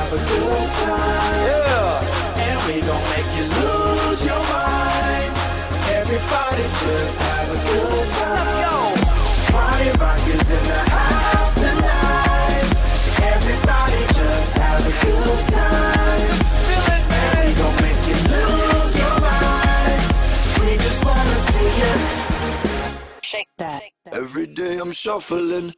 have a good time. Yeah. And we gon' make you lose your mind. Everybody just have a good time. Let's go. Party rock is in the house tonight. Everybody just have a good time. Feel it, man. And we gon' make you lose your mind. We just wanna see you shake that. Every day I'm shuffling.